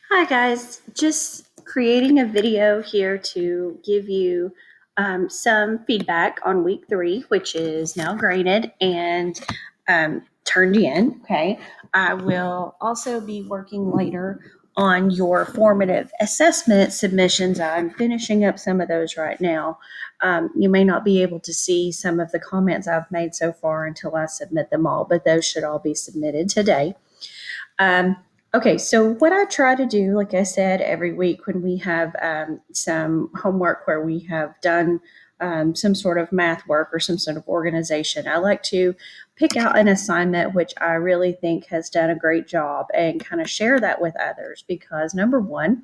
Hi guys, just creating a video here to give you some feedback on week 3, which is now graded and turned in. Okay, I will also be working later on your formative assessment submissions. I'm finishing up some of those right now. You may not be able to see some of the comments I've made so far until I submit them all, but those should all be submitted today. Okay, so what I try to do, like I said, every week when we have some homework where we have done some sort of math work or some sort of organization, I like to pick out an assignment which I really think has done a great job and kind of share that with others because number one,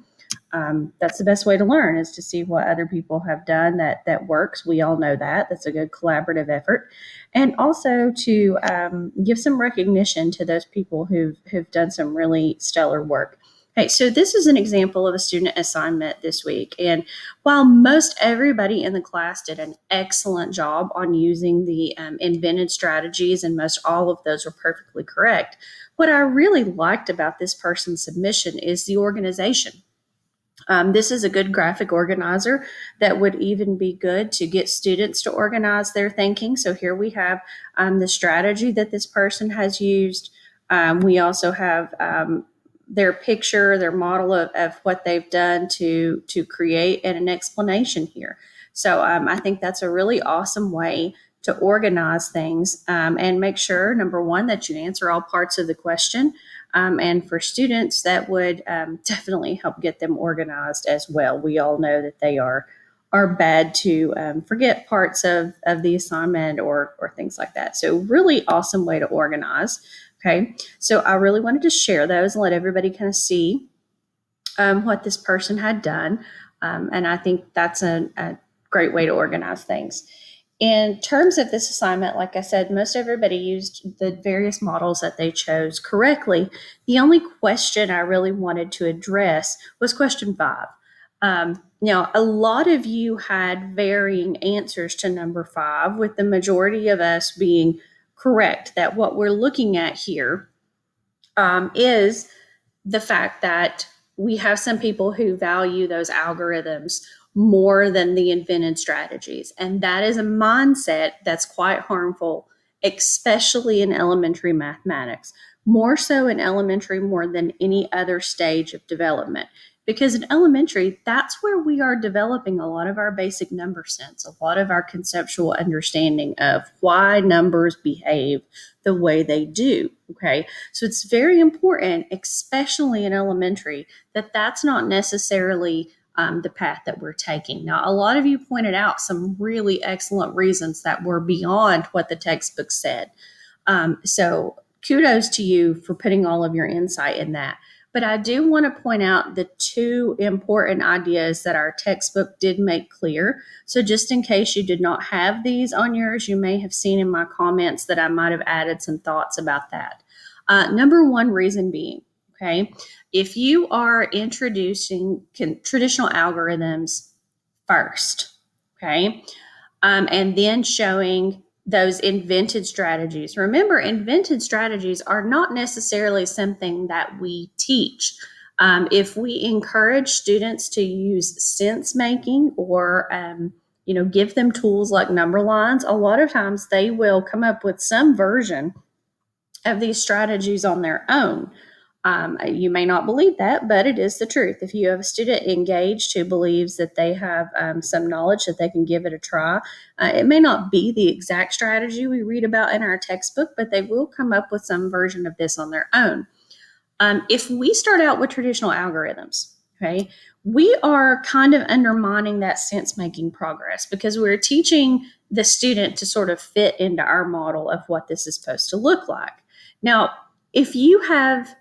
that's the best way to learn is to see what other people have done that works. We all know that. That's a good collaborative effort. And also to give some recognition to those people who've done some really stellar work. Okay, so this is an example of a student assignment this week. And while most everybody in the class did an excellent job on using the invented strategies, and most all of those were perfectly correct, what I really liked about this person's submission is the organization. This is a good graphic organizer that would even be good to get students to organize their thinking. So here we have the strategy that this person has used. We also have their picture, their model of what they've done to create and an explanation here. So I think that's a really awesome way to organize things and make sure, number one, that you answer all parts of the question. And for students, that would definitely help get them organized as well. We all know that they are bad to forget parts of the assignment or things like that. So really awesome way to organize. Okay, so I really wanted to share those and let everybody kind of see what this person had done. And I think that's a great way to organize things. In terms of this assignment, like I said, most everybody used the various models that they chose correctly. The only question I really wanted to address was question 5. Now, a lot of you had varying answers to number 5, with the majority of us being correct that what we're looking at here is the fact that we have some people who value those algorithms more than the invented strategies. And that is a mindset that's quite harmful, especially in elementary mathematics, more so in elementary more than any other stage of development. Because in elementary, that's where we are developing a lot of our basic number sense, a lot of our conceptual understanding of why numbers behave the way they do. Okay. So it's very important, especially in elementary, that that's not necessarily the path that we're taking. Now, a lot of you pointed out some really excellent reasons that were beyond what the textbook said. So kudos to you for putting all of your insight in that. But I do want to point out the 2 important ideas that our textbook did make clear. So just in case you did not have these on yours, you may have seen in my comments that I might have added some thoughts about that. Number one reason being, okay, if you are introducing traditional algorithms first, okay, and then showing those invented strategies. Remember, invented strategies are not necessarily something that we teach. If we encourage students to use sense making or give them tools like number lines, a lot of times they will come up with some version of these strategies on their own. You may not believe that, but it is the truth. If you have a student engaged who believes that they have some knowledge that they can give it a try, it may not be the exact strategy we read about in our textbook, but they will come up with some version of this on their own. If we start out with traditional algorithms, okay, we are kind of undermining that sense-making progress because we're teaching the student to sort of fit into our model of what this is supposed to look like. Now, if you have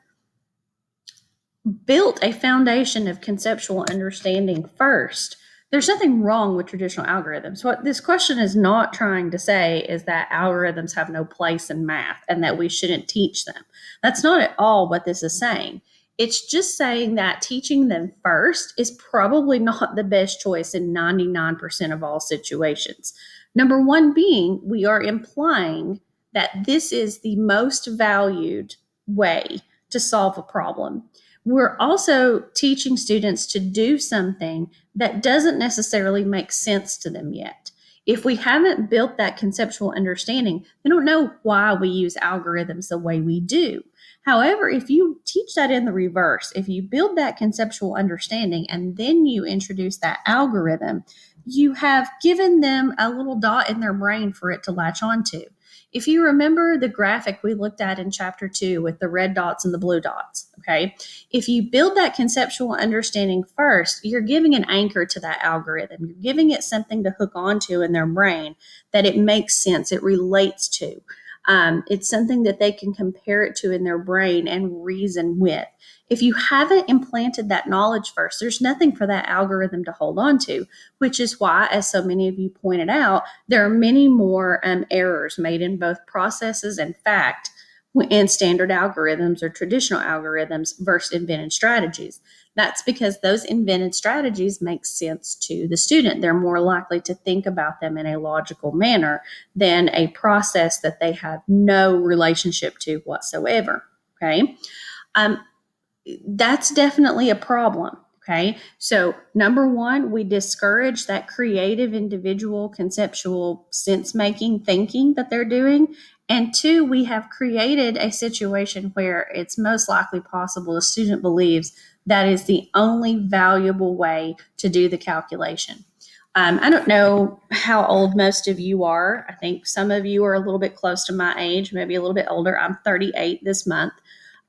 built a foundation of conceptual understanding first, there's nothing wrong with traditional algorithms. What this question is not trying to say is that algorithms have no place in math and that we shouldn't teach them. That's not at all what this is saying. It's just saying that teaching them first is probably not the best choice in 99% of all situations. Number one being, we are implying that this is the most valued way to solve a problem. We're also teaching students to do something that doesn't necessarily make sense to them yet. If we haven't built that conceptual understanding, they don't know why we use algorithms the way we do. However, if you teach that in the reverse, if you build that conceptual understanding and then you introduce that algorithm, you have given them a little dot in their brain for it to latch onto. If you remember the graphic we looked at in chapter 2 with the red dots and the blue dots, okay? If you build that conceptual understanding first, you're giving an anchor to that algorithm. You're giving it something to hook onto in their brain that it makes sense, it relates to. It's something that they can compare it to in their brain and reason with. If you haven't implanted that knowledge first, there's nothing for that algorithm to hold on to, which is why, as so many of you pointed out, there are many more errors made in both processes and fact in standard algorithms or traditional algorithms versus invented strategies. That's because those invented strategies make sense to the student. They're more likely to think about them in a logical manner than a process that they have no relationship to whatsoever. Okay. That's definitely a problem. Okay. So, number one, we discourage that creative, individual, conceptual, sense making thinking that they're doing. And two, we have created a situation where it's most likely possible the student believes that is the only valuable way to do the calculation. I don't know how old most of you are. I think some of you are a little bit close to my age, maybe a little bit older. I'm 38 this month.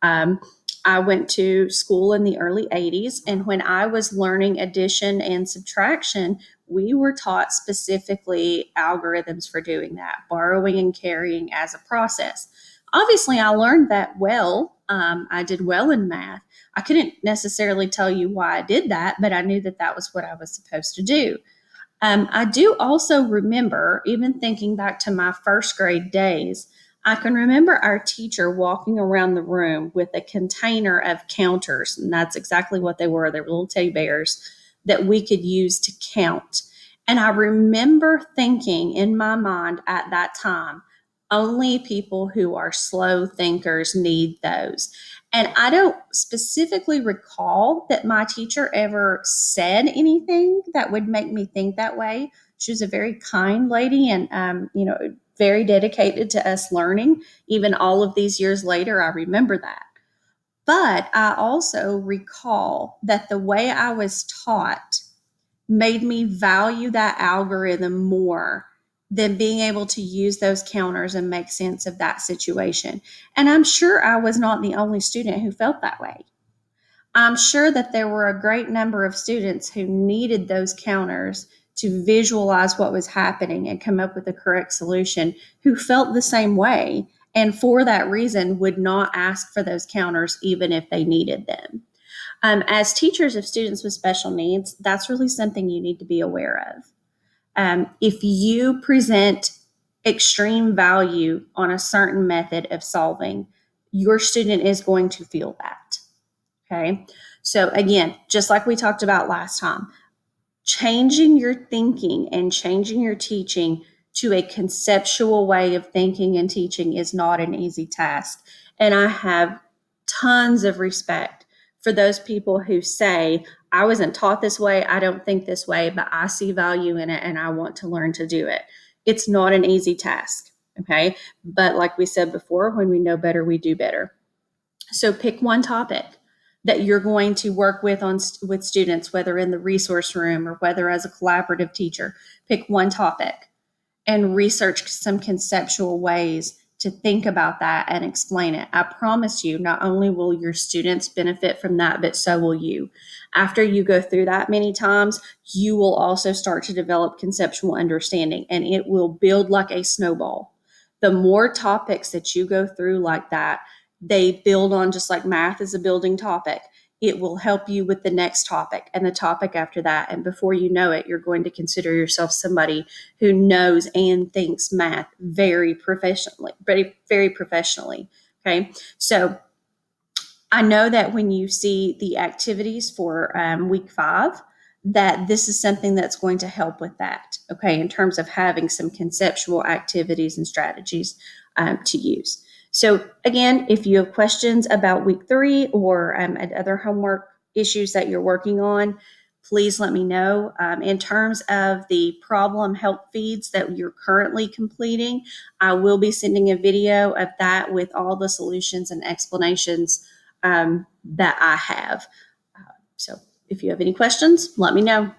Um, I went to school in the early 80s, and when I was learning addition and subtraction, we were taught specifically algorithms for doing that, borrowing and carrying as a process. Obviously, I learned that well. I did well in math. I couldn't necessarily tell you why I did that, but I knew that that was what I was supposed to do. I do also remember, even thinking back to my first grade days, I can remember our teacher walking around the room with a container of counters, and that's exactly what they were. They were little teddy bears that we could use to count. And I remember thinking in my mind at that time, only people who are slow thinkers need those. And I don't specifically recall that my teacher ever said anything that would make me think that way. She was a very kind lady and, very dedicated to us learning. Even all of these years later, I remember that. But I also recall that the way I was taught made me value that algorithm more than being able to use those counters and make sense of that situation. And I'm sure I was not the only student who felt that way. I'm sure that there were a great number of students who needed those counters to visualize what was happening and come up with the correct solution who felt the same way. And for that reason, would not ask for those counters even if they needed them. As teachers of students with special needs, that's really something you need to be aware of. If you present extreme value on a certain method of solving, your student is going to feel that. Okay. So, again, just like we talked about last time, changing your thinking and changing your teaching to a conceptual way of thinking and teaching is not an easy task. And I have tons of respect for those people who say, I wasn't taught this way, I don't think this way, but I see value in it and I want to learn to do it. It's not an easy task, okay? But like we said before, when we know better, we do better. So pick one topic that you're going to work with with students, whether in the resource room or whether as a collaborative teacher. Pick one topic and research some conceptual ways to think about that and explain it. I promise you, not only will your students benefit from that, but so will you. After you go through that many times, you will also start to develop conceptual understanding, and it will build like a snowball. The more topics that you go through like that, they build on, just like math is a building topic. It will help you with the next topic and the topic after that. And before you know it, you're going to consider yourself somebody who knows and thinks math very professionally, very, very professionally. Okay. So I know that when you see the activities for week 5, that this is something that's going to help with that. Okay. In terms of having some conceptual activities and strategies to use. So again, if you have questions about week 3 or other homework issues that you're working on, please let me know. In terms of the problem help feeds that you're currently completing, I will be sending a video of that with all the solutions and explanations that I have. So if you have any questions, let me know.